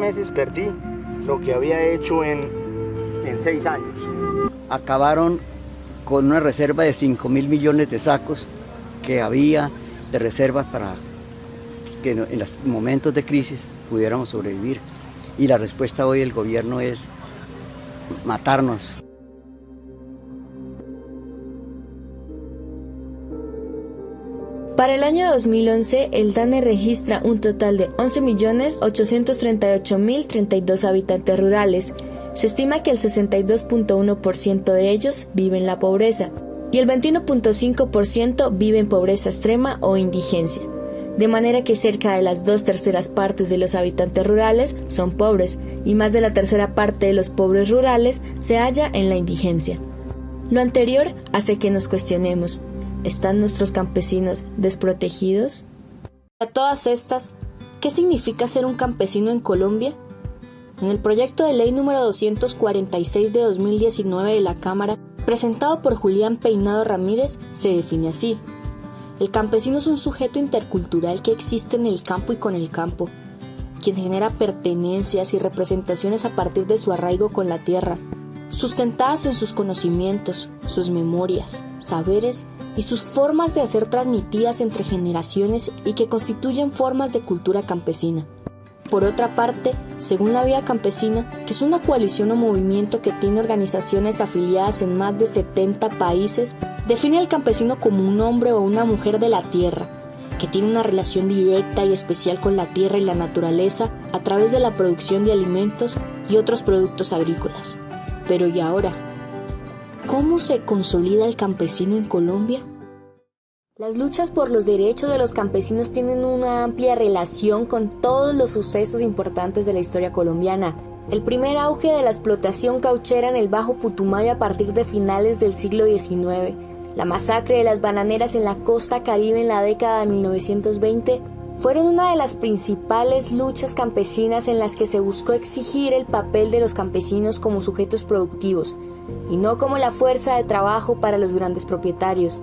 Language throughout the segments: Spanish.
meses perdí lo que había hecho en 6 años. Acabaron con una reserva de 5.000 millones de sacos que había de reservas para que en los momentos de crisis pudiéramos sobrevivir. Y la respuesta hoy del gobierno es matarnos. Para el año 2011, el DANE registra un total de 11.838.032 habitantes rurales. Se estima que el 62.1% de ellos vive en la pobreza y el 21.5% vive en pobreza extrema o indigencia. De manera que cerca de las 2/3 partes de los habitantes rurales son pobres y más de la 1/3 parte de los pobres rurales se halla en la indigencia. Lo anterior hace que nos cuestionemos: ¿están nuestros campesinos desprotegidos? A todas estas, ¿qué significa ser un campesino en Colombia? En el proyecto de ley número 246 de 2019 de la Cámara, presentado por Julián Peinado Ramírez, se define así: el campesino es un sujeto intercultural que existe en el campo y con el campo, quien genera pertenencias y representaciones a partir de su arraigo con la tierra, sustentadas en sus conocimientos, sus memorias, saberes y sus formas de ser transmitidas entre generaciones y que constituyen formas de cultura campesina. Por otra parte, según la Vía Campesina, que es una coalición o movimiento que tiene organizaciones afiliadas en más de 70 países, define al campesino como un hombre o una mujer de la tierra, que tiene una relación directa y especial con la tierra y la naturaleza a través de la producción de alimentos y otros productos agrícolas. Pero ¿y ahora? ¿Cómo se consolida el campesino en Colombia? Las luchas por los derechos de los campesinos tienen una amplia relación con todos los sucesos importantes de la historia colombiana. El primer auge de la explotación cauchera en el Bajo Putumayo a partir de finales del siglo XIX, la masacre de las bananeras en la costa caribe en la década de 1920, fueron una de las principales luchas campesinas en las que se buscó exigir el papel de los campesinos como sujetos productivos, y no como la fuerza de trabajo para los grandes propietarios.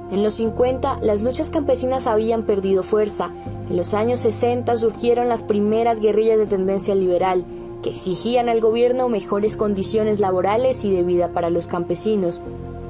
En los 50, las luchas campesinas habían perdido fuerza. En los años 60 surgieron las primeras guerrillas de tendencia liberal, que exigían al gobierno mejores condiciones laborales y de vida para los campesinos.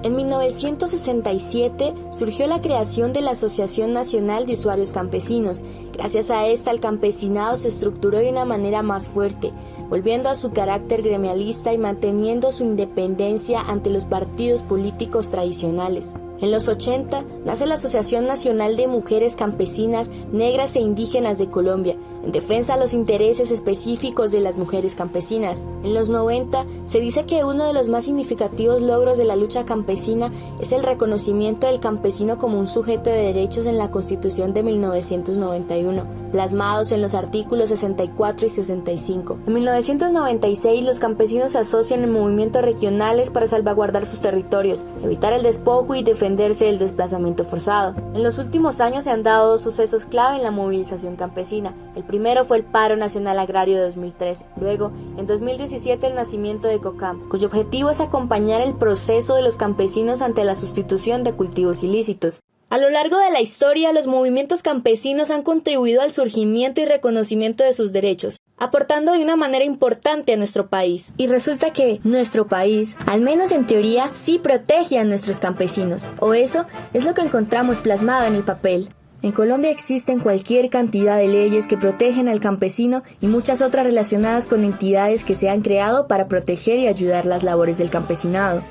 En 1967 surgió la creación de la Asociación Nacional de Usuarios Campesinos. Gracias a esta, el campesinado se estructuró de una manera más fuerte, volviendo a su carácter gremialista y manteniendo su independencia ante los partidos políticos tradicionales. En los 80 nace la Asociación Nacional de Mujeres Campesinas, Negras e Indígenas de Colombia, en defensa de los intereses específicos de las mujeres campesinas. En los 90 se dice que uno de los más significativos logros de la lucha campesina es el reconocimiento del campesino como un sujeto de derechos en la Constitución de 1991, plasmados en los artículos 64 y 65. En 1996 los campesinos se asocian en movimientos regionales para salvaguardar sus territorios, evitar el despojo y defenderse del desplazamiento forzado. En los últimos años se han dado 2 sucesos clave en la movilización campesina. El primero fue el Paro Nacional Agrario de 2013. Luego, en 2017, el nacimiento de COCAM, cuyo objetivo es acompañar el proceso de los campesinos ante la sustitución de cultivos ilícitos. A lo largo de la historia, los movimientos campesinos han contribuido al surgimiento y reconocimiento de sus derechos, aportando de una manera importante a nuestro país. Y resulta que nuestro país, al menos en teoría, sí protege a nuestros campesinos, o eso es lo que encontramos plasmado en el papel. En Colombia existen cualquier cantidad de leyes que protegen al campesino y muchas otras relacionadas con entidades que se han creado para proteger y ayudar las labores del campesinado.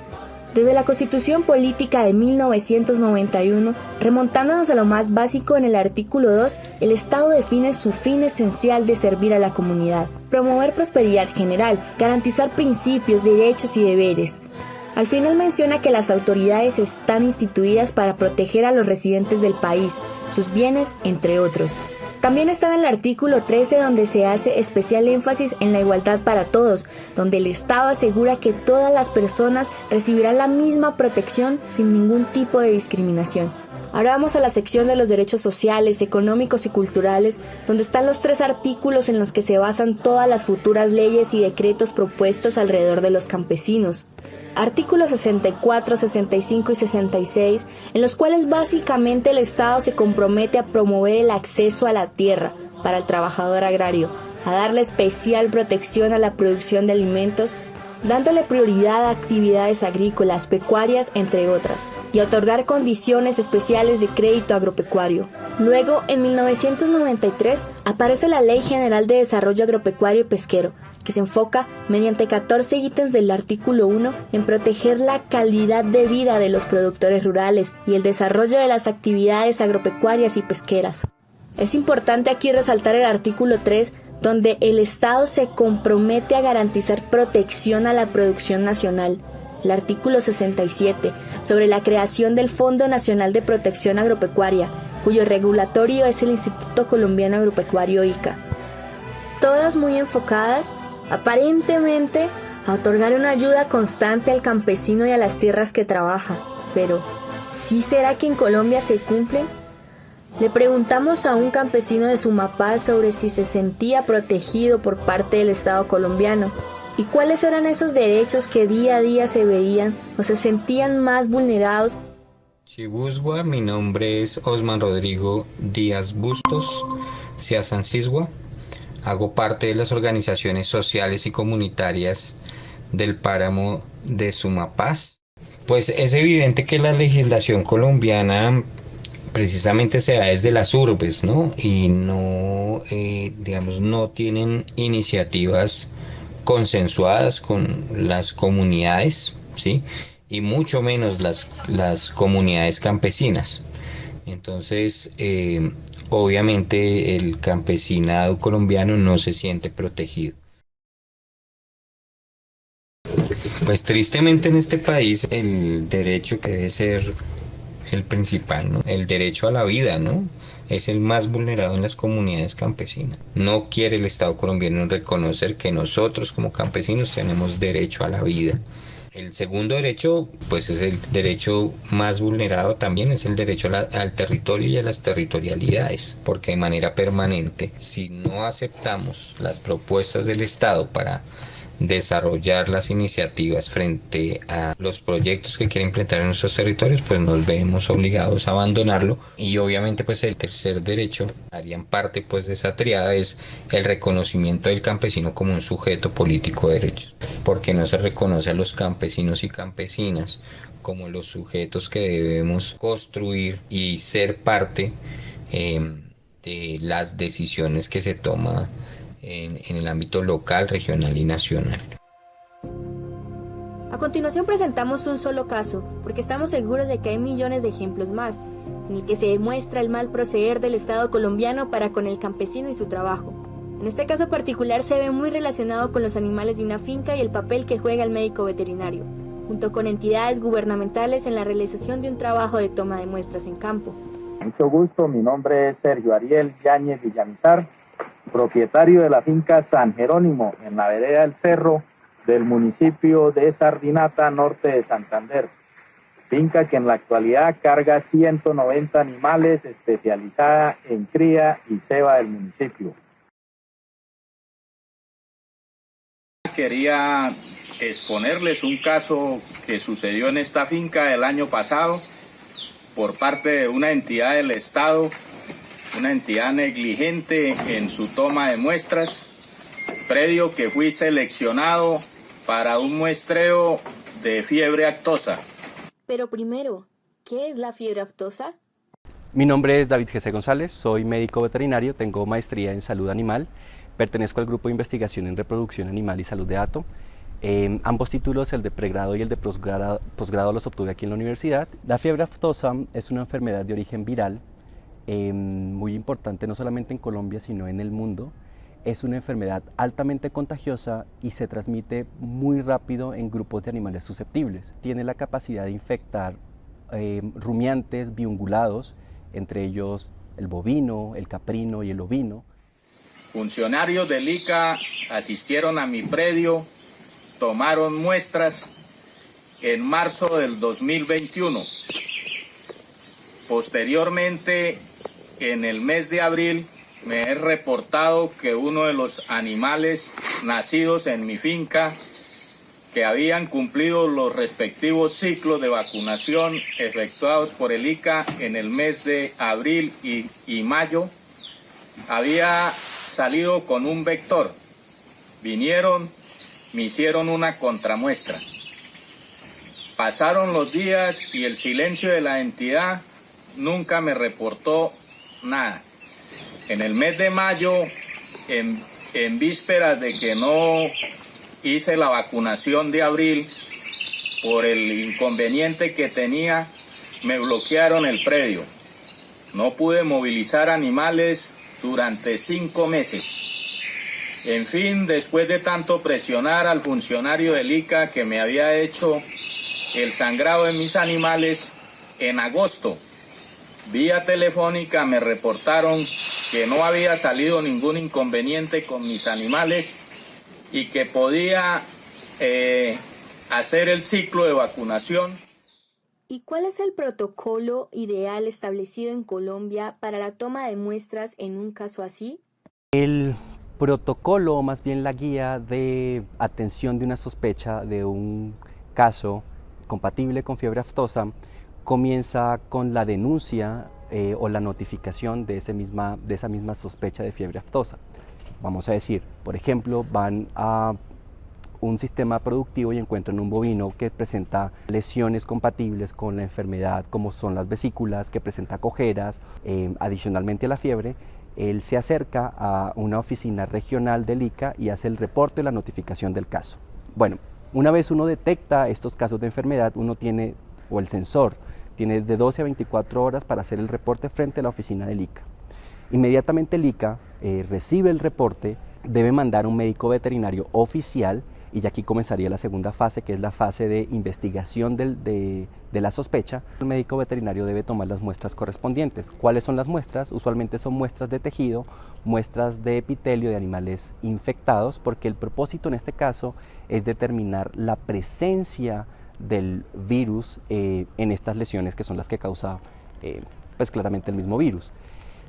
Desde la Constitución Política de 1991, remontándonos a lo más básico en el artículo 2, el Estado define su fin esencial de servir a la comunidad, promover prosperidad general, garantizar principios, derechos y deberes. Al final menciona que las autoridades están instituidas para proteger a los residentes del país, sus bienes, entre otros. También está en el artículo 13, donde se hace especial énfasis en la igualdad para todos, donde el Estado asegura que todas las personas recibirán la misma protección sin ningún tipo de discriminación. Ahora vamos a la sección de los derechos sociales, económicos y culturales, donde están los 3 artículos en los que se basan todas las futuras leyes y decretos propuestos alrededor de los campesinos. Artículos 64, 65 y 66, en los cuales básicamente el Estado se compromete a promover el acceso a la tierra para el trabajador agrario, a darle especial protección a la producción de alimentos, dándole prioridad a actividades agrícolas, pecuarias, entre otras, y a otorgar condiciones especiales de crédito agropecuario. Luego, en 1993, aparece la Ley General de Desarrollo Agropecuario y Pesquero, que se enfoca, mediante 14 ítems del artículo 1, en proteger la calidad de vida de los productores rurales y el desarrollo de las actividades agropecuarias y pesqueras. Es importante aquí resaltar el artículo 3, donde el Estado se compromete a garantizar protección a la producción nacional. El artículo 67, sobre la creación del Fondo Nacional de Protección Agropecuaria, cuyo regulatorio es el Instituto Colombiano Agropecuario ICA. Todas muy enfocadas, aparentemente, a otorgar una ayuda constante al campesino y a las tierras que trabaja. Pero, ¿sí será que en Colombia se cumplen? Le preguntamos a un campesino de Sumapaz sobre si se sentía protegido por parte del Estado colombiano y cuáles eran esos derechos que día a día se veían o se sentían más vulnerados. Chibusgua, mi nombre es Osman Rodrigo Díaz Bustos, Ciasancisgua. Hago parte de las organizaciones sociales y comunitarias del páramo de Sumapaz. Pues es evidente que la legislación colombiana precisamente se da desde las urbes, ¿no? Y no, no tienen iniciativas consensuadas con las comunidades, ¿sí? Y mucho menos las comunidades campesinas. Entonces, obviamente el campesinado colombiano no se siente protegido. Pues tristemente en este país el derecho que debe ser el principal, ¿no? El derecho a la vida, ¿no? Es el más vulnerado en las comunidades campesinas. No quiere el Estado colombiano reconocer que nosotros como campesinos tenemos derecho a la vida. El segundo derecho, pues es el derecho más vulnerado también, es el derecho al territorio y a las territorialidades, porque de manera permanente, si no aceptamos las propuestas del Estado para desarrollar las iniciativas frente a los proyectos que quiere implementar en nuestros territorios, pues nos vemos obligados a abandonarlo. Y obviamente pues el tercer derecho, harían parte pues de esa triada, es el reconocimiento del campesino como un sujeto político de derechos, porque no se reconoce a los campesinos y campesinas como los sujetos que debemos construir y ser parte de las decisiones que se toman en el ámbito local, regional y nacional. A continuación presentamos un solo caso, porque estamos seguros de que hay millones de ejemplos más, en el que se demuestra el mal proceder del Estado colombiano para con el campesino y su trabajo. En este caso particular se ve muy relacionado con los animales de una finca y el papel que juega el médico veterinario, junto con entidades gubernamentales en la realización de un trabajo de toma de muestras en campo. Mucho gusto, mi nombre es Sergio Ariel Yáñez Villamizar, propietario de la finca San Jerónimo, en la vereda del Cerro del municipio de Sardinata, norte de Santander. Finca que en la actualidad carga 190 animales, especializada en cría y ceba del municipio. Quería exponerles un caso que sucedió en esta finca el año pasado por parte de una entidad del Estado, una entidad negligente en su toma de muestras, predio que fui seleccionado para un muestreo de fiebre aftosa. Pero primero, ¿qué es la fiebre aftosa? Mi nombre es David Jesse González, soy médico veterinario, tengo maestría en salud animal, pertenezco al grupo de investigación en reproducción animal y salud de hato. Ambos títulos, el de pregrado y el de posgrado, los obtuve aquí en la universidad. La fiebre aftosa es una enfermedad de origen viral, muy importante no solamente en Colombia sino en el mundo. Es una enfermedad altamente contagiosa y se transmite muy rápido en grupos de animales susceptibles. Tiene la capacidad de infectar rumiantes biungulados, entre ellos el bovino, el caprino y el ovino. Funcionarios del ICA asistieron a mi predio, tomaron muestras en marzo del 2021. Posteriormente, en el mes de abril, me he reportado que uno de los animales nacidos en mi finca, que habían cumplido los respectivos ciclos de vacunación efectuados por el ICA en el mes de abril y mayo, había salido con un vector. Vinieron, me hicieron una contramuestra. Pasaron los días y el silencio de la entidad nunca me reportó nada. En el mes de mayo, en vísperas de que no hice la vacunación de abril, por el inconveniente que tenía, me bloquearon el predio. No pude movilizar animales durante 5 meses. En fin, después de tanto presionar al funcionario del ICA que me había hecho el sangrado de mis animales, en agosto, vía telefónica me reportaron que no había salido ningún inconveniente con mis animales y que podía hacer el ciclo de vacunación. ¿Y cuál es el protocolo ideal establecido en Colombia para la toma de muestras en un caso así? El protocolo, o más bien la guía de atención de una sospecha de un caso compatible con fiebre aftosa, comienza con la denuncia o la notificación de esa misma sospecha de fiebre aftosa. Vamos a decir, por ejemplo, van a un sistema productivo y encuentran un bovino que presenta lesiones compatibles con la enfermedad, como son las vesículas, que presenta cojeras, adicionalmente a la fiebre. Él se acerca a una oficina regional del ICA y hace el reporte y la notificación del caso. Bueno, una vez uno detecta estos casos de enfermedad, uno tiene, o el sensor, tiene de 12 a 24 horas para hacer el reporte frente a la oficina del ICA. Inmediatamente el ICA recibe el reporte, debe mandar un médico veterinario oficial y ya aquí comenzaría la segunda fase, que es la fase de investigación de la sospecha. El médico veterinario debe tomar las muestras correspondientes. ¿Cuáles son las muestras? Usualmente son muestras de tejido, muestras de epitelio de animales infectados, porque el propósito en este caso es determinar la presencia del virus en estas lesiones, que son las que causa pues claramente el mismo virus.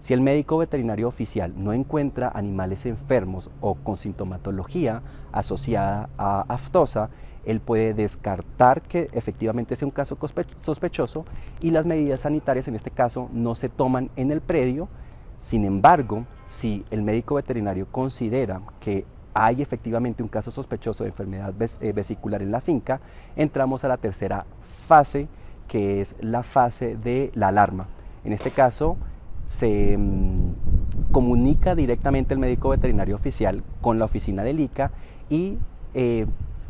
Si el médico veterinario oficial no encuentra animales enfermos o con sintomatología asociada a aftosa, él puede descartar que efectivamente sea un caso sospechoso y las medidas sanitarias en este caso no se toman en el predio. Sin embargo, si el médico veterinario considera que hay efectivamente un caso sospechoso de enfermedad vesicular en la finca, entramos a la tercera fase, que es la fase de la alarma. En este caso, se comunica directamente el médico veterinario oficial con la oficina del ICA y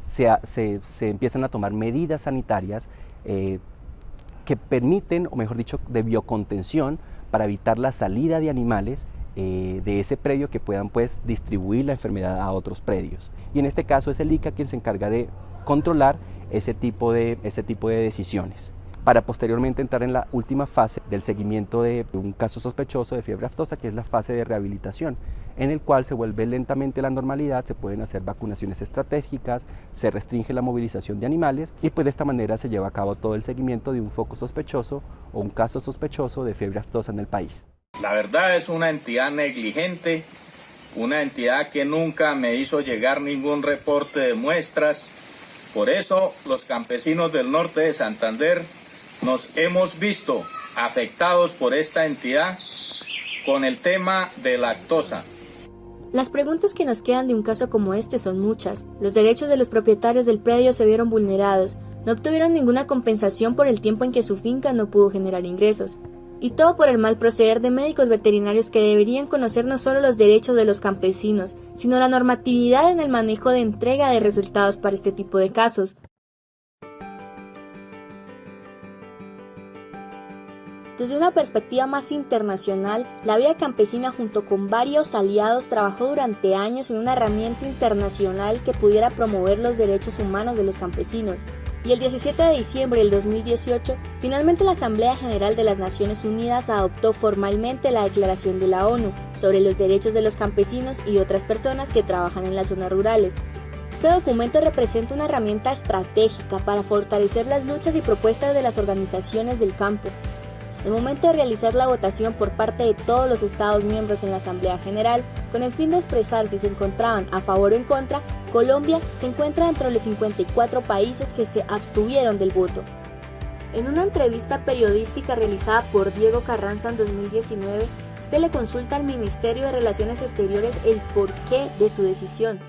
se empiezan a tomar medidas sanitarias que permiten, o mejor dicho, de biocontención para evitar la salida de animales de ese predio que puedan pues distribuir la enfermedad a otros predios. Y en este caso es el ICA quien se encarga de controlar ese tipo de decisiones, para posteriormente entrar en la última fase del seguimiento de un caso sospechoso de fiebre aftosa, que es la fase de rehabilitación, en el cual se vuelve lentamente la normalidad, se pueden hacer vacunaciones estratégicas, se restringe la movilización de animales y pues de esta manera se lleva a cabo todo el seguimiento de un foco sospechoso o un caso sospechoso de fiebre aftosa en el país. La verdad es una entidad negligente, una entidad que nunca me hizo llegar ningún reporte de muestras. Por eso los campesinos del norte de Santander nos hemos visto afectados por esta entidad con el tema de la aftosa. Las preguntas que nos quedan de un caso como este son muchas. Los derechos de los propietarios del predio se vieron vulnerados, no obtuvieron ninguna compensación por el tiempo en que su finca no pudo generar ingresos. Y todo por el mal proceder de médicos veterinarios que deberían conocer no solo los derechos de los campesinos, sino la normatividad en el manejo de entrega de resultados para este tipo de casos. Desde una perspectiva más internacional, la Vía Campesina junto con varios aliados trabajó durante años en una herramienta internacional que pudiera promover los derechos humanos de los campesinos. Y el 17 de diciembre del 2018, finalmente la Asamblea General de las Naciones Unidas adoptó formalmente la Declaración de la ONU sobre los derechos de los campesinos y otras personas que trabajan en las zonas rurales. Este documento representa una herramienta estratégica para fortalecer las luchas y propuestas de las organizaciones del campo. El momento de realizar la votación por parte de todos los Estados miembros en la Asamblea General, con el fin de expresar si se encontraban a favor o en contra, Colombia se encuentra dentro de los 54 países que se abstuvieron del voto. En una entrevista periodística realizada por Diego Carranza en 2019, Este le consulta al Ministerio de Relaciones Exteriores el porqué de su decisión,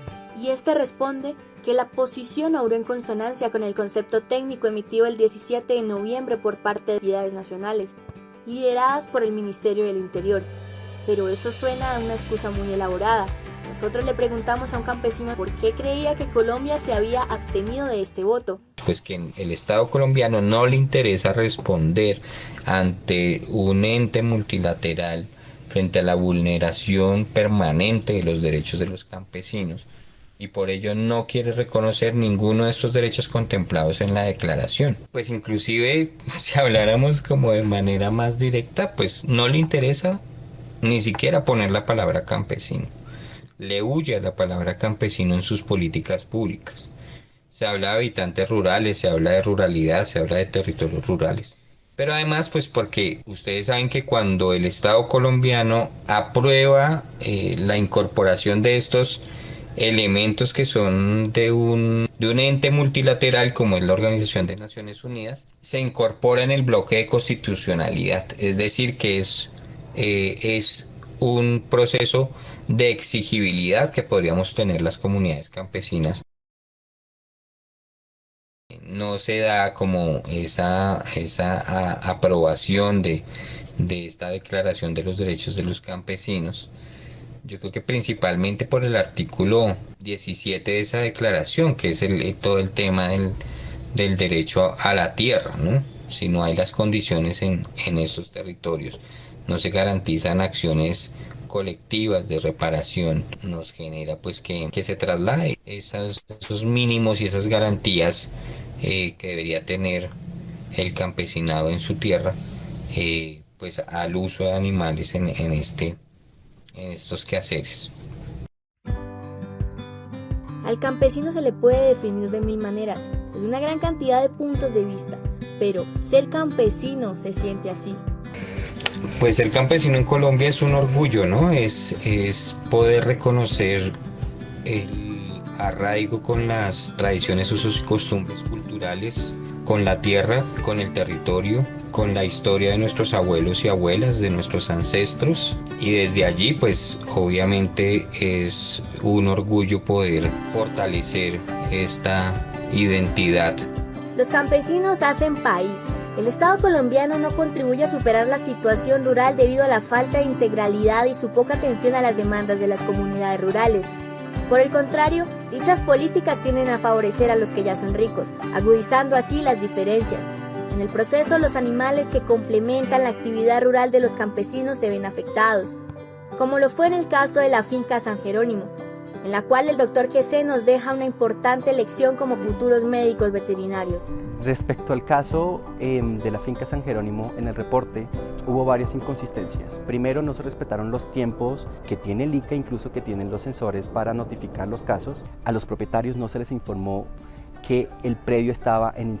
y este responde que la posición obró en consonancia con el concepto técnico emitido el 17 de noviembre por parte de entidades nacionales, lideradas por el Ministerio del Interior. Pero eso suena a una excusa muy elaborada. Nosotros le preguntamos a un campesino por qué creía que Colombia se había abstenido de este voto. Pues que el Estado colombiano no le interesa responder ante un ente multilateral frente a la vulneración permanente de los derechos de los campesinos, y por ello no quiere reconocer ninguno de estos derechos contemplados en la declaración. Pues inclusive, si habláramos como de manera más directa, pues no le interesa ni siquiera poner la palabra campesino. Le huye a la palabra campesino en sus políticas públicas. Se habla de habitantes rurales, se habla de ruralidad, se habla de territorios rurales. Pero además, pues porque ustedes saben que cuando el Estado colombiano aprueba la incorporación de estos elementos que son de un ente multilateral como es la Organización de Naciones Unidas, se incorpora en el bloque de constitucionalidad, es decir que es un proceso de exigibilidad que podríamos tener las comunidades campesinas. No se da como esa aprobación de esta declaración de los derechos de los campesinos. Yo creo que principalmente por el artículo 17 de esa declaración, que es todo el tema del derecho a la tierra, ¿no? Si no hay las condiciones en estos territorios, no se garantizan acciones colectivas de reparación, nos genera pues que se traslade esos mínimos y esas garantías que debería tener el campesinado en su tierra, pues al uso de animales en estos quehaceres. Al campesino se le puede definir de 1000 maneras, desde una gran cantidad de puntos de vista, pero ser campesino se siente así. Pues ser campesino en Colombia es un orgullo, ¿no? Es poder reconocer el arraigo con las tradiciones, usos y costumbres culturales, con la tierra, con el territorio, con la historia de nuestros abuelos y abuelas, de nuestros ancestros, y desde allí pues obviamente es un orgullo poder fortalecer esta identidad. Los campesinos hacen país. El Estado colombiano no contribuye a superar la situación rural debido a la falta de integralidad y su poca atención a las demandas de las comunidades rurales. Por el contrario, dichas políticas tienden a favorecer a los que ya son ricos, agudizando así las diferencias. En el proceso, los animales que complementan la actividad rural de los campesinos se ven afectados, como lo fue en el caso de la finca San Jerónimo, en la cual el doctor Quezé nos deja una importante lección como futuros médicos veterinarios. Respecto al caso de la finca San Jerónimo, en el reporte hubo varias inconsistencias. Primero, no se respetaron los tiempos que tiene el ICA, incluso que tienen los sensores para notificar los casos. A los propietarios no se les informó que el predio estaba en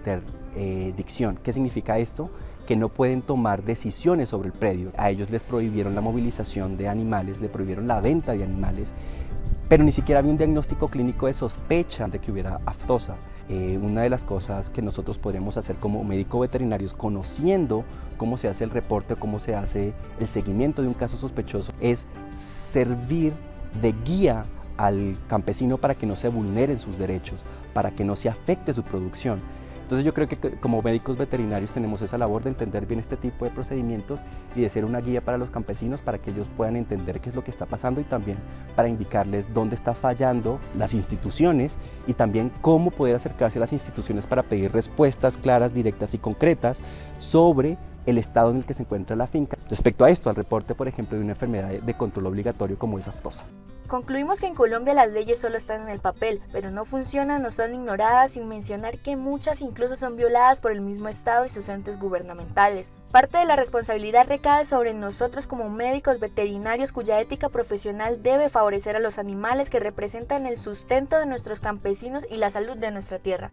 interdicción. ¿Qué significa esto? Que no pueden tomar decisiones sobre el predio. A ellos les prohibieron la movilización de animales, le prohibieron la venta de animales, pero ni siquiera había un diagnóstico clínico de sospecha de que hubiera aftosa. Una de las cosas que nosotros podremos hacer como médicos veterinarios, conociendo cómo se hace el reporte, cómo se hace el seguimiento de un caso sospechoso, es servir de guía al campesino para que no se vulneren sus derechos, para que no se afecte su producción. Entonces yo creo que como médicos veterinarios tenemos esa labor de entender bien este tipo de procedimientos y de ser una guía para los campesinos para que ellos puedan entender qué es lo que está pasando y también para indicarles dónde está fallando las instituciones y también cómo poder acercarse a las instituciones para pedir respuestas claras, directas y concretas sobre el estado en el que se encuentra la finca. Respecto a esto, al reporte, por ejemplo, de una enfermedad de control obligatorio como es aftosa. Concluimos que en Colombia las leyes solo están en el papel, pero no funcionan o son ignoradas, sin mencionar que muchas incluso son violadas por el mismo Estado y sus entes gubernamentales. Parte de la responsabilidad recae sobre nosotros como médicos veterinarios cuya ética profesional debe favorecer a los animales que representan el sustento de nuestros campesinos y la salud de nuestra tierra.